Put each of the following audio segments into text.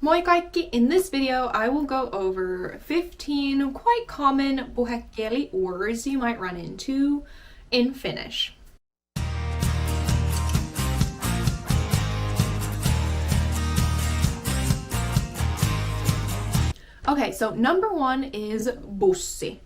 Moi kaikki! In this video, I will go over 15 quite common puhekieli words you might run into in Finnish. Okay, so number one is bussi.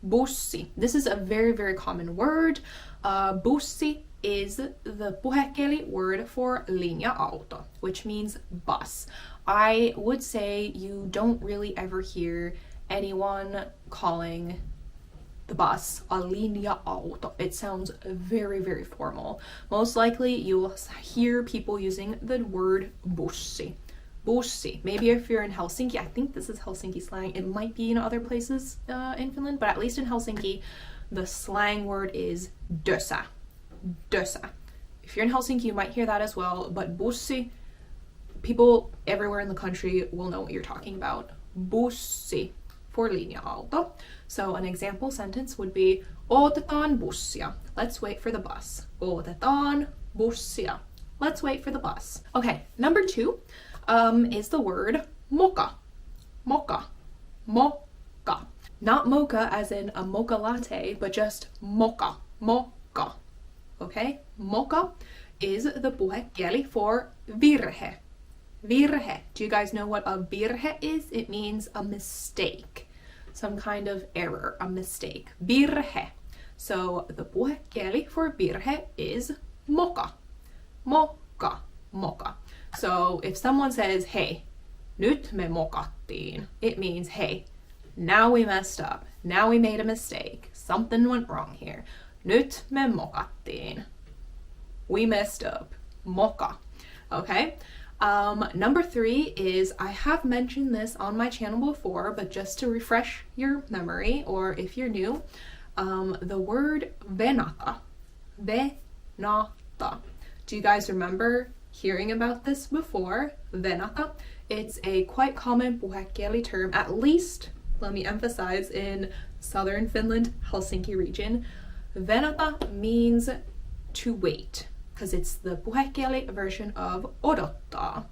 Bussi. This is a very, very common word. Bussi is the puhekieli word for linja-auto, which means bus. I would say you don't really ever hear anyone calling the bus a linja-auto. It sounds very, very formal. Most likely you will hear people using the word bussi. Bussi. Maybe if you're in Helsinki, I think this is Helsinki slang. It might be in other places in Finland, but at least in Helsinki, the slang word is dösä. Dösä. If you're in Helsinki, you might hear that as well, but bussi, people everywhere in the country will know what you're talking about. Bussi for linja-auto. So an example sentence would be odotetaan bussia. Let's wait for the bus. Odotetaan bussia. Let's wait for the bus. Okay, number two is the word moka. Moka. Moka. Not mocha as in a mocha latte, but just moka. Moka. Okay? Moka is the puhekieli for virhe. Virhe. Do you guys know what a virhe is? It means a mistake. Some kind of error, a mistake. Virhe. So the puhekieli for virhe is moka. Moka. Moka. So if someone says, hey, nyt me mokattiin, it means, hey, now we messed up. Now we made a mistake. Something went wrong here. Nyt me mokattiin. We messed up. Moka. Okay? Number three is, I have mentioned this on my channel before, but just to refresh your memory, or if you're new, the word Venata. Venata. Do you guys remember hearing about this before? Venata. It's a quite common puhekieli term, at least, let me emphasize, in southern Finland, Helsinki region. Venata means to wait, because it's the puhekieli version of odottaa.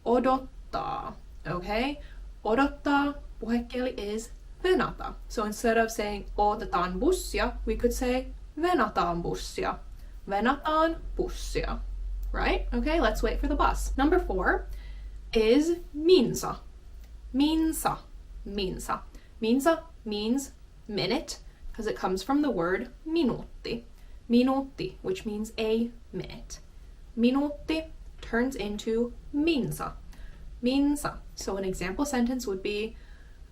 Odottaa, okay? Odottaa puhekieli is venata. So instead of saying odotetaan bussia, we could say venataan bussia. Venataan bussia. Right? Okay, let's wait for the bus. Number four is Minsa. Minsa. Minsa. Minsa means minute because it comes from the word minuutti. Minuutti, which means a minute. Minuutti turns into minsa. Minsa. So an example sentence would be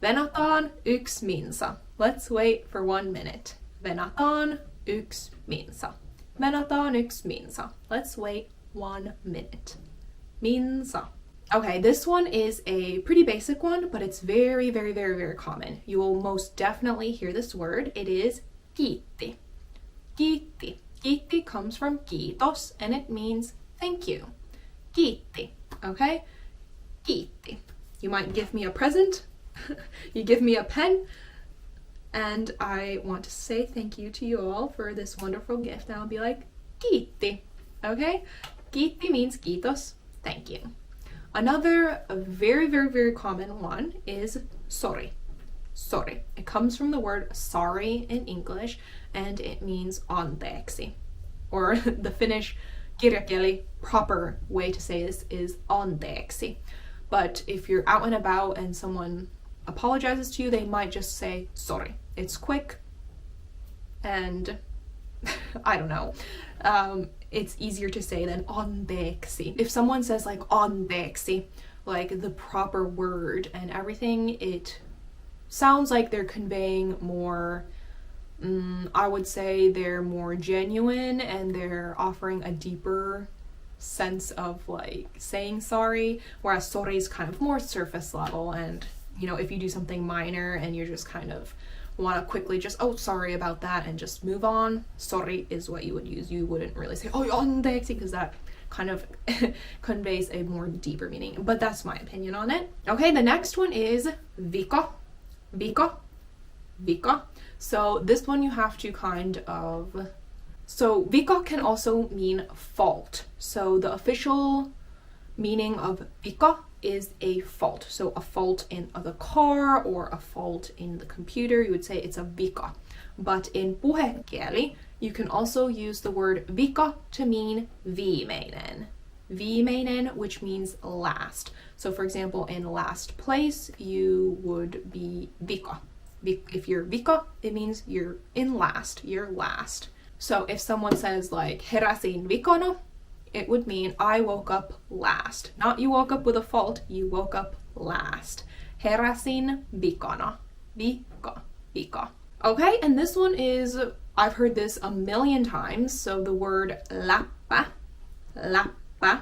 venataan yks minsa. Let's wait for 1 minute. Venataan yks minsa. Venataan yks minsa. Let's wait 1 minute. Minsa. Okay, this one is a pretty basic one, but it's very, very, very, very common. You will most definitely hear this word. It is kiitti. Kiitti. Kiitti comes from kiitos, and it means thank you. Kiitti. Okay? Kiitti. You might give me a present. You give me a pen. And I want to say thank you to you all for this wonderful gift. And I'll be like, kiitti. Okay? Kiitti means kiitos. Thank you. Another very, very, very common one is sori. Sori. It comes from the word sorry in English, and it means anteeksi. Or the Finnish kirjakieli proper way to say this is anteeksi. But if you're out and about and someone apologizes to you, they might just say sorry. It's quick and I don't know. It's easier to say than anteeksi. If someone says like anteeksi, like the proper word and everything, it sounds like they're conveying more, I would say they're more genuine and they're offering a deeper sense of like saying sorry, whereas sorry is kind of more surface level, and you know, if you do something minor and you're just kind of want to quickly just, oh, sorry about that, and just move on, sori is what you would use. You wouldn't really say, oh, anteeksi, because that kind of conveys a more deeper meaning, but that's my opinion on it. Okay, the next one is Vika. Vika. Vika. So this one you have to kind of, so Vika can also mean fault. So the official meaning of Vika is a fault. So a fault in the car or a fault in the computer, you would say it's a vika. But in puhekieli, you can also use the word vika to mean viimeinen. Viimeinen, which means last. So for example, in last place, you would be vika. If you're vika, it means you're in last, you're last. So if someone says like heräsin vikana, it would mean I woke up last. Not you woke up with a fault, you woke up last. Heräsin vikana. Vika, vika. Okay, and this one is, I've heard this a million times. So the word läppä, läppä,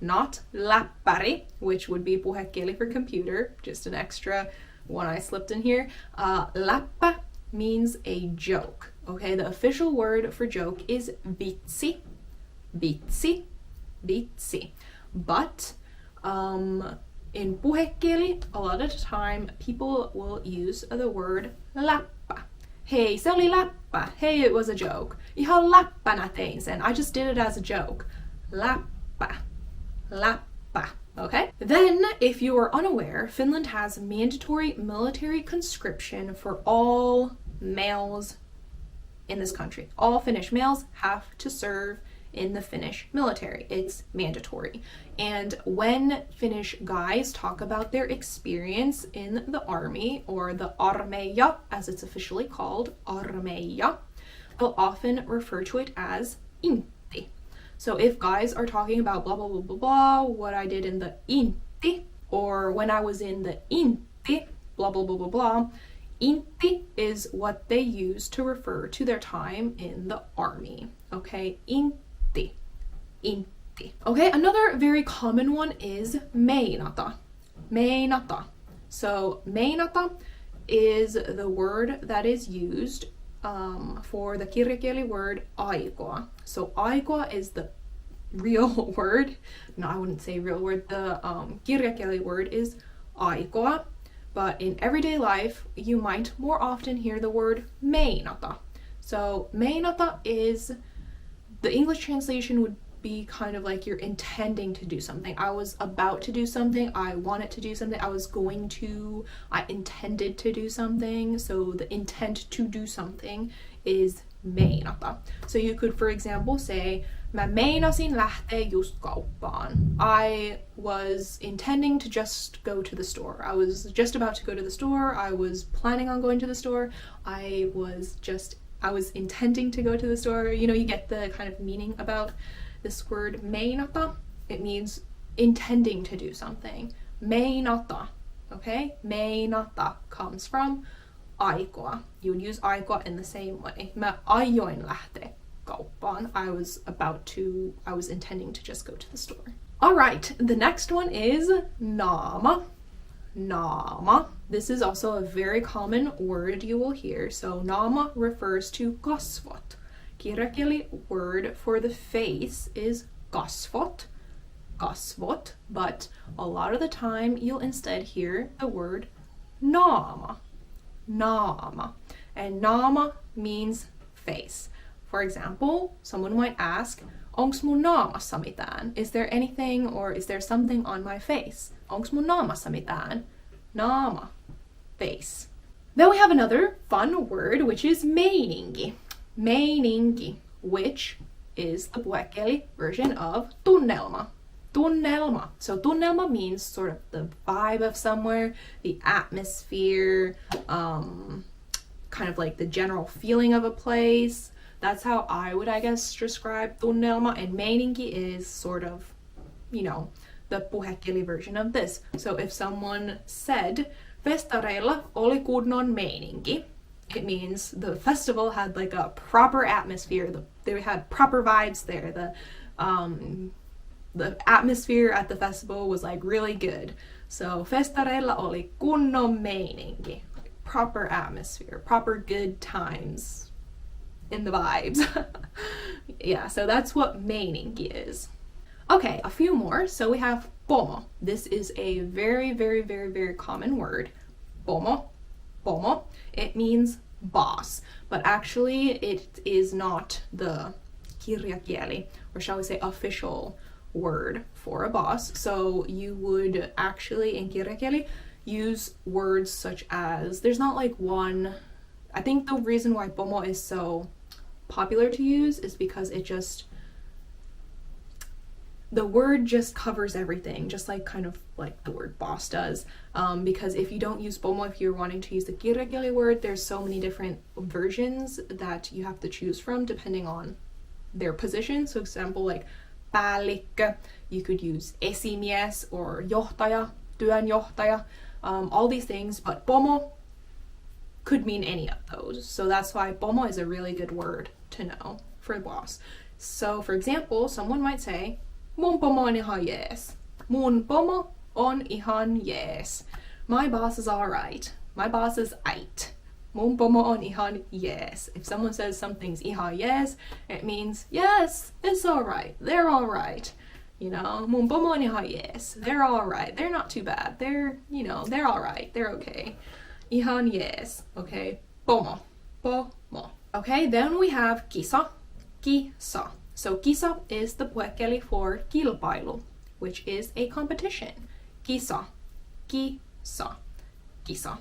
not läppäri, which would be puhekieli for computer, just an extra one I slipped in here. Läppä means a joke. Okay, the official word for joke is vitsi, vitsi, vitsi. But in puhekieli, a lot of the time people will use the word läppä. Hey, se oli läppä. Hey, it was a joke. Ihan läppänä tein sen. I just did it as a joke. Läppä. Läppä. Okay? Then, if you are unaware, Finland has mandatory military conscription for all males in this country. All Finnish males have to serve in the Finnish military. It's mandatory. And when Finnish guys talk about their experience in the army, or the armeija, as it's officially called, armeija, they'll often refer to it as Intti. So if guys are talking about blah, blah, blah, blah, blah, what I did in the Intti, or when I was in the Intti, blah, blah, blah, blah, blah, Intti is what they use to refer to their time in the army. Okay, Intti, Intti. Okay, another very common one is Meinata, Meinata. So Meinata is the word that is used for the kirjakieli word aikoa. So aikoa is the real word. No, I wouldn't say real word. The kirjakieli word is aikoa. But in everyday life, you might more often hear the word meinata. So meinata is, the English translation would be kind of like you're intending to do something. I was about to do something. I wanted to do something. I intended to do something. So the intent to do something is meinata. So you could, for example, say, mä meinasin lähteä just kauppaan. I was intending to just go to the store. I was just about to go to the store. I was planning on going to the store. I was intending to go to the store. You know, you get the kind of meaning about this word meinata. It means intending to do something. Meinata, okay? Meinata comes from aikoa. You would use aikoa in the same way. Mä aioin lähteä kauppaan. I was intending to just go to the store. All right, the next one is naama. Naama. This is also a very common word you will hear. So naama refers to kasvot. Kirjakieli word for the face is kasvot, kasvot, but a lot of the time you'll instead hear the word naama, naama. And naama means face. For example, someone might ask, onks mun naamassa mitään? Is there anything or is there something on my face? Onks mun naamassa mitään? Naama, face. Then we have another fun word, which is meininki. Meininki, which is the puhekieli version of tunnelma. Tunnelma. So tunnelma means sort of the vibe of somewhere, the atmosphere, kind of like the general feeling of a place. That's how I would, I guess, describe tunnelma. And meininki is sort of, you know, the puhekieli version of this. So if someone said, festareilla oli kunnon meininki, it means the festival had like a proper atmosphere. They had proper vibes there. The atmosphere at the festival was like really good. So festareilla oli kunnon meininki. Proper atmosphere, proper good times in the vibes. Yeah, so that's what meininki is. Okay, a few more. So we have pomo. This is a very, very, very, very common word. Pomo. Pomo. It means boss, but actually it is not the kirjakieli, or shall we say official word for a boss. So you would actually in kirjakieli use words such as, there's not like one, I think the reason why Pomo is so popular to use is because it just, the word just covers everything, just like kind of like the word boss does. Because if you don't use Pomo, if you're wanting to use the kirjakieli word, there's so many different versions that you have to choose from depending on their position. So example like päällikkö, you could use esimies or johtaja, työnjohtaja, all these things, but Pomo could mean any of those. So that's why Pomo is a really good word to know for boss. So for example, someone might say, mun pomo on ihan jees. Mun pomo on ihan jees. My boss is alright. My boss is ait. Mun pomo on ihan jees. If someone says something's ihan jees, it means yes, it's alright. They're alright. You know, mun pomo on ihan jees. They're alright. They're not too bad. They're, you know, they're alright. They're okay. Ihan jees. Okay. Pomo. Pomo. Okay, then we have kisa. Kisa. So kisa is the puhekieli for kilpailu, which is a competition. Kisa. Kisa. Kisa.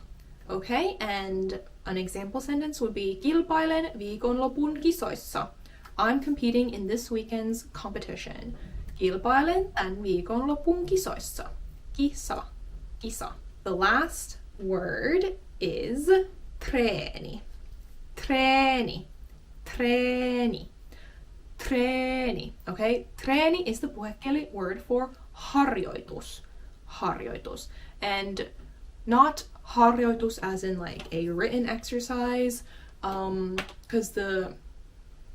Okay, and an example sentence would be kilpailen viikonlopun kisoissa. I'm competing in this weekend's competition. Kilpailen tän viikonlopun kisoissa. Kisa. Kisa. The last word is treeni. Treeni. Treeni. Treeni. Okay, treeni is the puhekieli word for harjoitus. Harjoitus. And not harjoitus as in like a written exercise, because the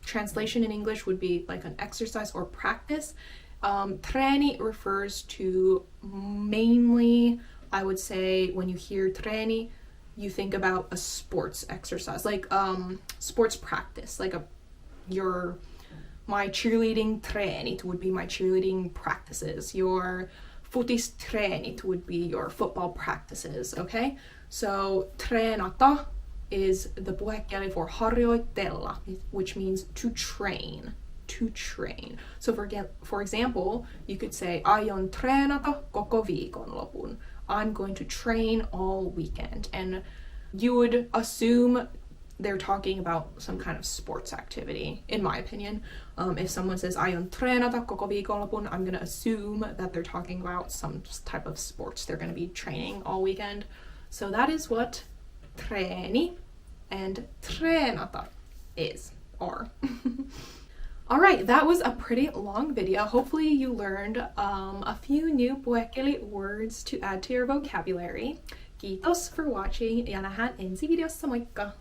translation in English would be like an exercise or practice. Treeni refers to mainly, I would say, when you hear treeni, you think about a sports exercise, like sports practice, like my cheerleading treenit would be my cheerleading practices. Your futistreenit would be your football practices, okay? So treenata is the puhekieli for harjoitella, which means to train. To train. So for example, you could say, aion treenata koko viikonlopun. I'm going to train all weekend. And you would assume they're talking about some kind of sports activity, in my opinion. If someone says, aion treenata koko viikonlopun, I'm gonna assume that they're talking about some type of sports they're gonna be training all weekend. So that is what treeni and treenata are. Alright, that was a pretty long video. Hopefully you learned a few new puhekieli words to add to your vocabulary. Kiitos for watching ja nähdään ensi videossa, moikka!